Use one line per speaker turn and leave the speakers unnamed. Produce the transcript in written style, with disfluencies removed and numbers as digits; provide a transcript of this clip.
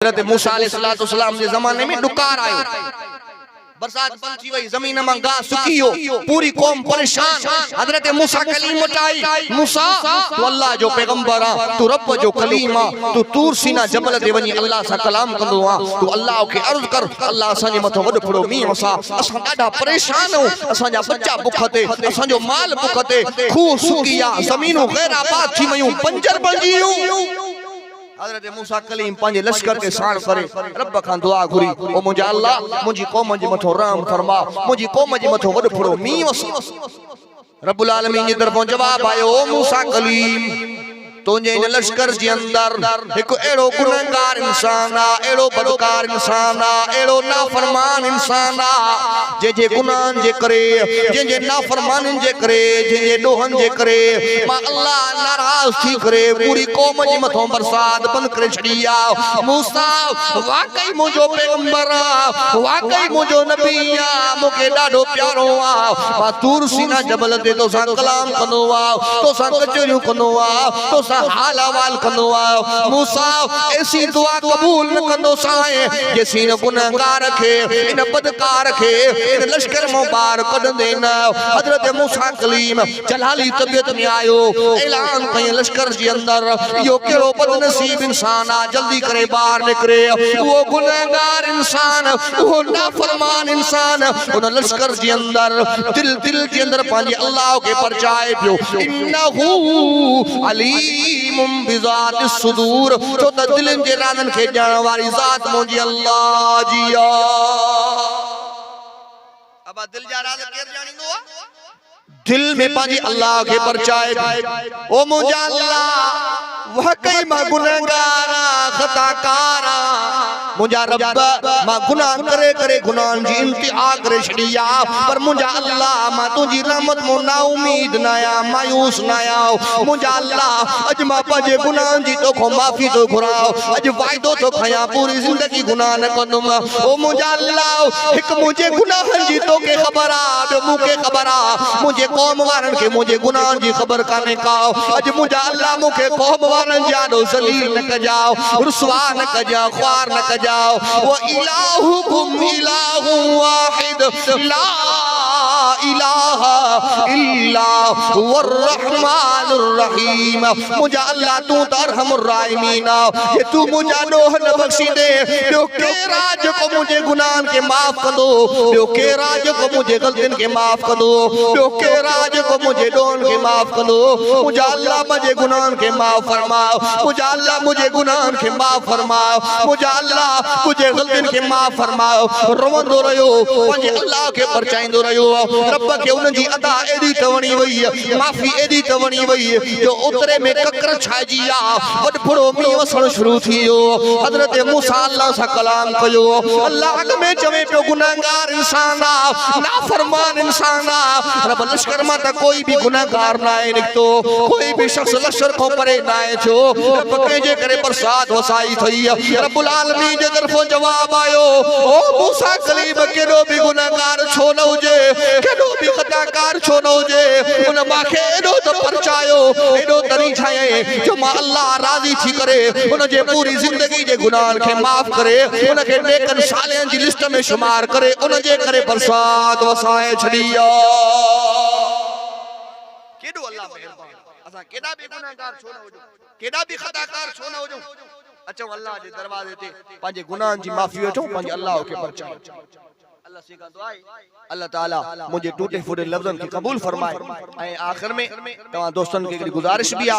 हज़रत मूसा अलैहिस्सलाम के ज़माने में डुकार आयो, बरसात बंद थी वही, जमीन में घास सुकी हो, पूरी कौम परेशान। हज़रत मूसा कलीम उठाई, मूसा तू अल्लाह जो पैगंबर आ, तू रब जो कलीम आ, तू तूर सीना जबल ते वनी अल्लाह सा कलाम कंदो आ, तू अल्लाह के अर्ज कर, अल्लाह असां जे मथो वड फड़ो मींह वसा, असां ॾाढा परेशान हो, असां जा बच्चा बुख ते, असां जो माल बुख ते, खूह सुकी आ, ज़मीनूं गैर आबाद थी वयूं, बंजर बणजी वियूं। हज़रत मूसा कलीम पांजे लश्कर के साण करे रब खां दुआ घुरी, ओ मुंहिंजा अल्लाह मुंहिंजी क़ौम जे मथो रहम फरमा, मुंहिंजी क़ौम जे मथो वड फड़ो मींह वसी। रब्बुल आलमीन जी तरफों जवाब आयो, ओ मूसा कलीम तुझे इन लश्कर जे अंदर एक एड़ो गुनहगार इंसान आ, एड़ो बदकार इंसान आ, एड़ो नाफरमान इंसान आ, जे गुनाहन जे करे, जे नाफरमानन जे करे, जे डोहन जे करे मां अल्लाह नाराज थी करे पूरी कौम जे मथों बरसात बंद करे छड़ी आ। मूसा वाकई मुझो पैगंबर आ, वाकई मुझो नबी आ, मूंखे ॾाढो प्यारो आ, मां तूर सीना जबल ते तोसां कलाम कंदो आ, तोसां कचरियूं कंदो आ, तोसां हाल अहवाल कंदो आ। मूसा ऐसी दुआ कबूल न कंदो साए जेसी न गुनहगार खे, इन बदकार खे, इन लश्कर में बाहर कढंदे न। हज़रत मूसा कलीम जलाली तबियत में आयो, ऐलान कई लश्कर जे अंदर, यो केड़ो बदनसीब इंसान आ, जल्दी करे बाहर निकरे, वो गुनहगार इंसान, वो नाफरमान इंसान उन लश्कर जे अंदर दिल जे अंदर पांजे अल्लाह के परचाए पियो, इन्नहू अलीम बिज़ात सुदूर, तो त दिलन जे रानन खे ॼाणण वारी ज़ात मुंहिंजी अल्लाह जी आ। अब दिल जा राज केर ॼाणींदो आ? दिल में पांजी अल्लाह के परचाए, ओ मुंहिंजा अल्लाह वाकई मां गुनहगार आ, खताकार आ, मुंहिंजा रब मां गुनाह करे करे गुनाहन जी इंतिहा करे छड़ी आ, पर मुंहिंजा अल्लाह मां तुंहिंजी रहमत मो ना उम्मीद न आहियां, मायूस न आहियां। मुंहिंजा अल्लाह अॼु मां पंहिंजे गुनाहन जी तोखां माफ़ी थो घुरां, अॼु वाइदो थो खयां पूरी ज़िंदगी गुनाह न कंदुमि। ओ मुंहिंजा अल्लाह हिकु मुंहिंजे गुनाहन जी तोखे ख़बर आ, ॿियो मूंखे ख़बर आ, मुंहिंजे क़ौम वारनि खे मुंहिंजे गुनाहन जी ख़बर कान्हे का। अॼु मुंहिंजा अल्लाह मूंखे क़ौम वारनि जा ॾो ज़लील न कजाओ, रुसवा न कजाओ, ख्वार न कजाओ। वो इलाहुकुम इलाहु वाहिद ला इलाहा इल्ला हुवर रहमानुर रहीम। मुंहिंजा अल्लाह तू त अरहमुर राहिमीन आ, जे तू मुंहिंजा ॾोह न बख़्शी दे, ॿियो केरु आ जेको मुंहिंजे गुनाहन खे माफ़ कंदो, ॿियो केरु आ जेको मुंहिंजे ग़लतियुनि खे माफ़ कंदो, ॿियो केरु आ जेको मुंहिंजे ॾोहनि खे माफ़ कंदो। मुंहिंजा अल्लाह मुंहिंजे गुनाहन खे माफ़ फरमाओ, मुंहिंजा अल्लाह मुंहिंजे गुनाहन खे माफ़ फरमाओ, मुंहिंजा अल्लाह मुंहिंजे ग़लतियुनि खे माफ़ फरमाओ। रोवंदो रहियो, पंहिंजे अल्लाह खे परचाईंदो रहियो, रब खे उन जी अदा एडी त वणी वई, माफ़ी एडी त वणी वई जो उतरे में ककर छाइजी आ, वड फुड़ो मींह वसण शुरू थी वियो। हज़रत मूसा अल्लाह सां कलाम कयो, अल्लाह अॻ में चवे पियो गुनहगार इंसान आ, नाफरमान इंसान आ, रब लश्कर मां त कोई भी गुनहगार ना आहे निकतो, कोई भी शख्स लश्कर खां परे ना आहे थियो, रब कंहिंजे करे बरसात वसाई थई। रब्बुल आलमीन जे तरफों जवाब आयो, ओ मूसा कलीम केॾो भी गुनहगार छो न हुजे, केॾो भी खताकार छो न हुजे, उन मांखे एॾो त परचायो, एॾो तरी छाए जो मां अल्लाह राज़ी थी करे उन जे पूरी ज़िंदगी जे गुनाहन खे माफ़ करे, उन खे नेकन सालिहन जी लिस्ट में शुमार करे, उन जे करे बरसात वसाए छड़ी आ। केॾो अल्लाह मेहरबान, असां केॾा भी गुनहगार छो न हुजो, केॾा भी खताकार छो न हुजो, अचो अल्लाह जे दरवाजे ते पंहिंजे गुनाहन जी माफ़ी वठो, पंहिंजे अल्लाह खे परचायो। अल्लाह से का दुआ है, अल्लाह ताला मुझे टूटे फूटे लफ्ज़न की कबूल फरमाए। आखिर में तमाम दोस्तन के गुजारिश भी आ,